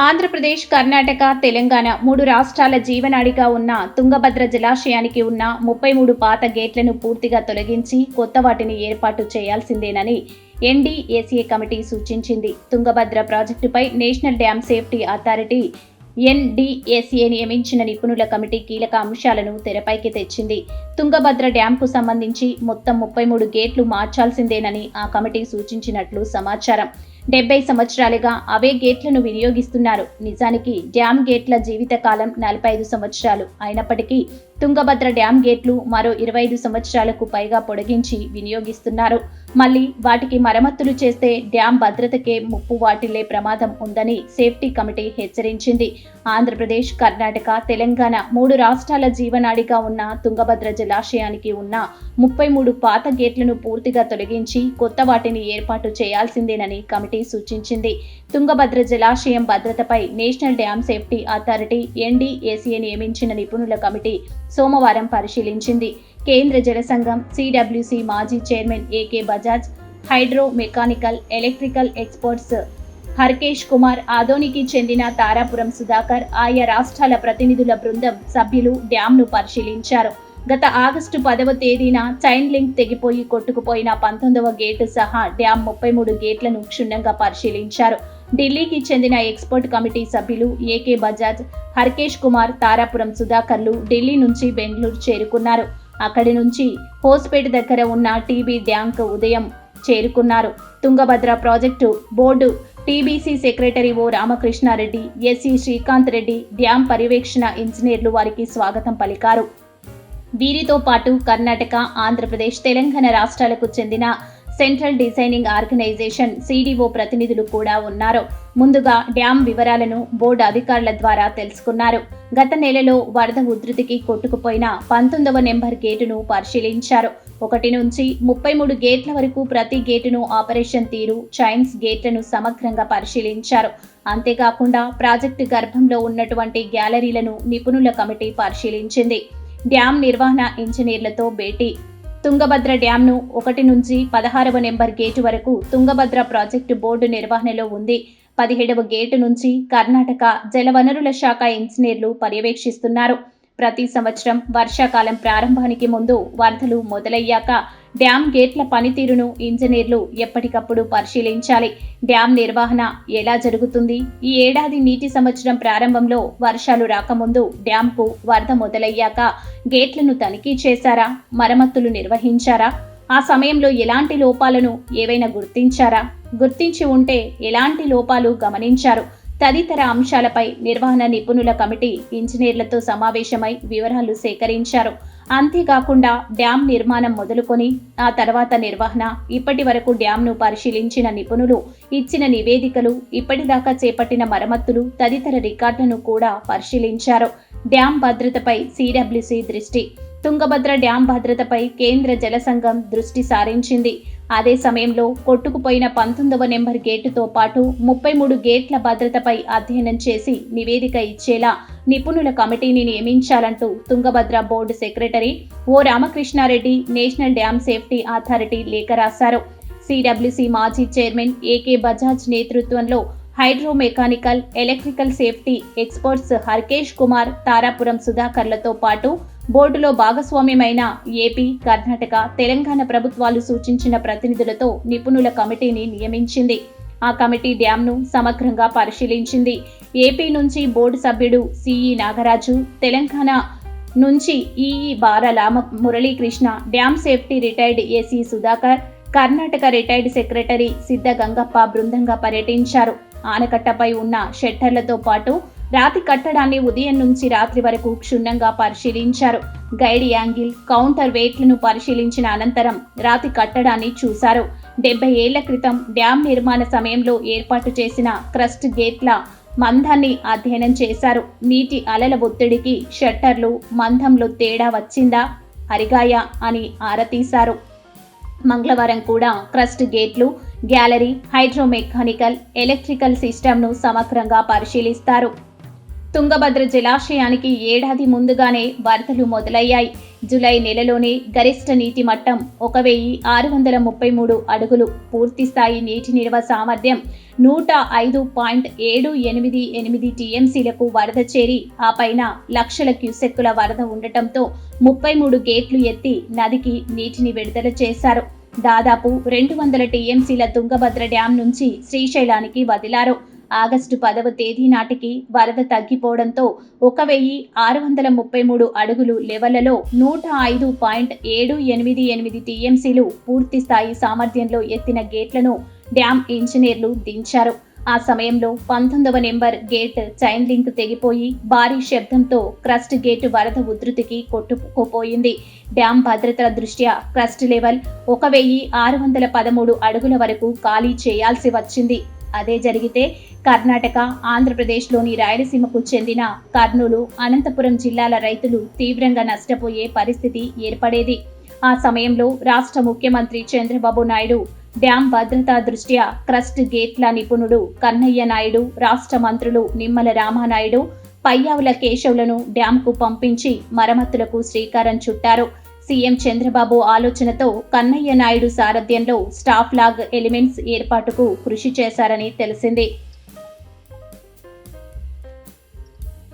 ఆంధ్రప్రదేశ్, కర్ణాటక, తెలంగాణ 3 రాష్ట్రాల జీవనాడిగా ఉన్న తుంగభద్ర జలాశయానికి ఉన్న 33 పాత గేట్లను పూర్తిగా తొలగించి కొత్త వాటిని ఏర్పాటు చేయాల్సిందేనని ఎన్డీఏసీఏ కమిటీ సూచించింది. తుంగభద్ర ప్రాజెక్టుపై national dam safety authority NDACA నియమించిన నిపుణుల కమిటీ కీలక అంశాలను తెరపైకి తెచ్చింది. తుంగభద్ర డ్యాంకు సంబంధించి మొత్తం 33 గేట్లు మార్చాల్సిందేనని ఆ కమిటీ సూచించినట్లు సమాచారం. 70 సంవత్సరాలుగా అవే గేట్లను వినియోగిస్తున్నారు. నిజానికి డ్యామ్ గేట్ల జీవితకాలం 45 సంవత్సరాలు అయినప్పటికీ తుంగభద్ర డ్యామ్ గేట్లు మరో 25 సంవత్సరాలకు పైగా పొడిగించి వినియోగిస్తున్నారు. మళ్లీ వాటికి మరమ్మతులు చేస్తే డ్యామ్ భద్రతకే ముప్పు వాటిల్లే ప్రమాదం ఉందని సేఫ్టీ కమిటీ హెచ్చరించింది. ఆంధ్రప్రదేశ్, కర్ణాటక, తెలంగాణ 3 రాష్ట్రాల జీవనాడిగా ఉన్న తుంగభద్ర జలాశయానికి ఉన్న 33 పాత గేట్లను పూర్తిగా తొలగించి కొత్త వాటిని ఏర్పాటు చేయాల్సిందేనని కమిటీ సూచించింది. తుంగభద్ర జలాశయం భద్రతపై national dam safety authority NDACA నియమించిన నిపుణుల కమిటీ సోమవారం పరిశీలించింది. కేంద్ర జల సంఘం సిడబ్ల్యూసీ మాజీ chairman AK Bajaj, hydro mechanical, electrical experts Harkesh Kumar, ఆదోనికి చెందిన తారాపురం సుధాకర్, ఆయా రాష్ట్రాల ప్రతినిధుల బృందం సభ్యులు డ్యాంను పరిశీలించారు. గత ఆగస్టు 10వ తేదీన చైన్ లింక్ తెగిపోయి కొట్టుకుపోయిన 19వ గేటు సహా డ్యామ్ 33 గేట్లను క్షుణ్ణంగా పరిశీలించారు. ఢిల్లీకి చెందిన ఎక్స్పర్ట్ కమిటీ సభ్యులు ఏకే బజాజ్, హర్కేష్ కుమార్, తారాపురం సుధాకర్లు ఢిల్లీ నుంచి బెంగళూరు చేరుకున్నారు. అక్కడి నుంచి హోస్పేట్ దగ్గర ఉన్న టీబీ డ్యాంకు ఉదయం చేరుకున్నారు. Tungabhadra project board TBC secretary O Ramakrishnareddy, SE Srikanth Reddy, dam పర్యవేక్షణ ఇంజనీర్లు వారికి స్వాగతం పలికారు. వీరితో పాటు కర్ణాటక, ఆంధ్రప్రదేశ్, తెలంగాణ రాష్ట్రాలకు చెందిన సెంట్రల్ డిజైనింగ్ ఆర్గనైజేషన్ సిడిఓ ప్రతినిధులు కూడా ఉన్నారు. ముందుగా డ్యాం వివరాలను బోర్డు అధికారుల ద్వారా తెలుసుకున్నారు. గత నెలలో వరద ఉధృతికి కొట్టుకుపోయిన 19వ నెంబర్ గేటును పరిశీలించారు. 1 నుంచి 33 గేట్ల వరకు ప్రతి గేటును ఆపరేషన్ తీరు, చైన్స్ గేట్లను సమగ్రంగా పరిశీలించారు. అంతేకాకుండా ప్రాజెక్టు గర్భంలో ఉన్నటువంటి గ్యాలరీలను నిపుణుల కమిటీ పరిశీలించింది. డ్యాం నిర్వహణ ఇంజనీర్లతో భేటీ. తుంగభద్ర డ్యాంను 1 నుంచి 16వ నెంబర్ గేటు వరకు తుంగభద్ర ప్రాజెక్టు బోర్డు నిర్వహణలో ఉంది. 17వ గేటు నుంచి కర్ణాటక జలవనరుల శాఖ ఇంజనీర్లు పర్యవేక్షిస్తున్నారు. ప్రతి సంవత్సరం వర్షాకాలం ప్రారంభానికి ముందు వరదలు మొదలయ్యాక డ్యాం గేట్ల పనితీరును ఇంజనీర్లు ఎప్పటికప్పుడు పరిశీలించాలి. డ్యాం నిర్వహణ ఎలా జరుగుతుంది? ఈ ఏడాది నీటి సంవత్సరం ప్రారంభంలో వర్షాలు రాకముందు డ్యాంకు వరద మొదలయ్యాక గేట్లను తనిఖీ చేశారా? మరమ్మతులు నిర్వహించారా? ఆ సమయంలో ఎలాంటి లోపాలను ఏవైనా గుర్తించారా? గుర్తించి ఉంటే ఎలాంటి లోపాలు గమనించారు? తదితర అంశాలపై నిర్వహణ నిపుణుల కమిటీ ఇంజనీర్లతో సమావేశమై వివరాలు సేకరించారు. అంతేకాకుండా డ్యాం నిర్మాణం మొదలుకొని ఆ తర్వాత నిర్వహణ, ఇప్పటి వరకు డ్యాంను పరిశీలించిన నిపుణులు ఇచ్చిన నివేదికలు, ఇప్పటిదాకా చేపట్టిన మరమ్మతులు తదితర రికార్డులను కూడా పరిశీలించారు. డ్యాం భద్రతపై సిడబ్ల్యూసీ దృష్టి. తుంగభద్ర డ్యాం భద్రతపై కేంద్ర జల సంఘం దృష్టి సారించింది. అదే సమయంలో కొట్టుకుపోయిన 19వ నెంబర్ గేటుతో పాటు 33 గేట్ల భద్రతపై అధ్యయనం చేసి నివేదిక ఇచ్చేలా నిపుణుల కమిటీని నియమించాలంటూ Tungabhadra board secretary O Ramakrishnareddy national dam safety authority లేఖ రాశారు. సిడబ్ల్యూసీ మాజీ చైర్మన్ ఏకే బజాజ్ నేతృత్వంలో hydro mechanical, electrical safety experts Harkesh Kumar, Tarapuram సుధాకర్లతో పాటు బోర్డులో భాగస్వామ్యమైన ఏపీ, కర్ణాటక, తెలంగాణ ప్రభుత్వాలు సూచించిన ప్రతినిధులతో నిపుణుల కమిటీని నియమించింది. ఆ కమిటీ డ్యాంను సమగ్రంగా పరిశీలించింది. ఏపీ నుంచి బోర్డు సభ్యుడు సిఈ నాగరాజు, తెలంగాణ నుంచి EE Baralama Muralikrishna, dam safety retired AC Sudhakar, Karnataka retired secretary Siddha Gangappa బృందంగా పర్యటించారు. ఆనకట్టపై ఉన్న షెట్టర్లతో పాటు రాతి కట్టడాన్ని ఉదయం నుంచి రాత్రి వరకు క్షుణ్ణంగా పరిశీలించారు. గైడ్ యాంగిల్, కౌంటర్ వెయిట్లను పరిశీలించిన అనంతరం రాతి కట్టడాన్ని చూశారు. 70 ఏళ్ల క్రితం డ్యాం నిర్మాణ సమయంలో ఏర్పాటు చేసిన క్రస్ట్ గేట్ల మందాన్ని అధ్యయనం చేశారు. నీటి అలల ఒత్తిడికి షట్టర్లు మందంలో తేడా వచ్చిందా, అరిగాయా అని ఆరా తీశారు. మంగళవారం కూడా క్రస్ట్ గేట్లు, గ్యాలరీ, హైడ్రో మెకానికల్, ఎలక్ట్రికల్ సిస్టమ్ను సమగ్రంగా పరిశీలిస్తారు. తుంగభద్ర జలాశయానికి ఏడాది ముందుగానే వరదలు మొదలయ్యాయి. జూలై నెలలోనే గరిష్ట నీటి మట్టం 1633 అడుగులు. పూర్తిస్థాయి నీటి నిల్వ సామర్థ్యం 105.788 టీఎంసీలకు వరద చేరి ఆ పైన లక్షల క్యూసెక్కుల వరద ఉండటంతో 33 గేట్లు ఎత్తి నదికి నీటిని విడుదల చేశారు. దాదాపు 200 టీఎంసీల తుంగభద్ర డ్యాం నుంచి శ్రీశైలానికి వదిలారు. ఆగస్టు 10వ తేదీ నాటికి వరద తగ్గిపోవడంతో 1633 అడుగులు లెవెల్లో 105.788 టీఎంసీలు పూర్తిస్థాయి సామర్థ్యంలో ఎత్తిన గేట్లను డ్యాం ఇంజనీర్లు దించారు. ఆ సమయంలో 19వ నెంబర్ గేట్ చైన్ లింక్ తెగిపోయి భారీ శబ్దంతో క్రస్ట్ గేటు వరద ఉధృతికి కొట్టుకుపోయింది. డ్యాం భద్రతల దృష్ట్యా క్రస్ట్ లెవెల్ 1613 అడుగుల వరకు ఖాళీ చేయాల్సి వచ్చింది. అదే జరిగితే కర్ణాటక, ఆంధ్రప్రదేశ్లోని రాయలసీమకు చెందిన కర్నూలు, అనంతపురం జిల్లాల రైతులు తీవ్రంగా నష్టపోయే పరిస్థితి ఏర్పడేది. ఆ సమయంలో రాష్ట్ర ముఖ్యమంత్రి చంద్రబాబు నాయుడు డ్యాం భద్రతా దృష్ట్యా క్రస్ట్ గేట్ల నిపుణుడు కన్నయ్య నాయుడు, రాష్ట్ర మంత్రులు నిమ్మల రామానాయుడు, పయ్యావుల కేశవులను డ్యాంకు పంపించి మరమ్మతులకు శ్రీకారం చుట్టారు. సీఎం చంద్రబాబు ఆలోచనతో కన్నయ్య నాయుడు సారథ్యంలో స్టాఫ్ లాగ్ ఎలిమెంట్స్ ఏర్పాటుకు కృషి చేశారని తెలిసింది.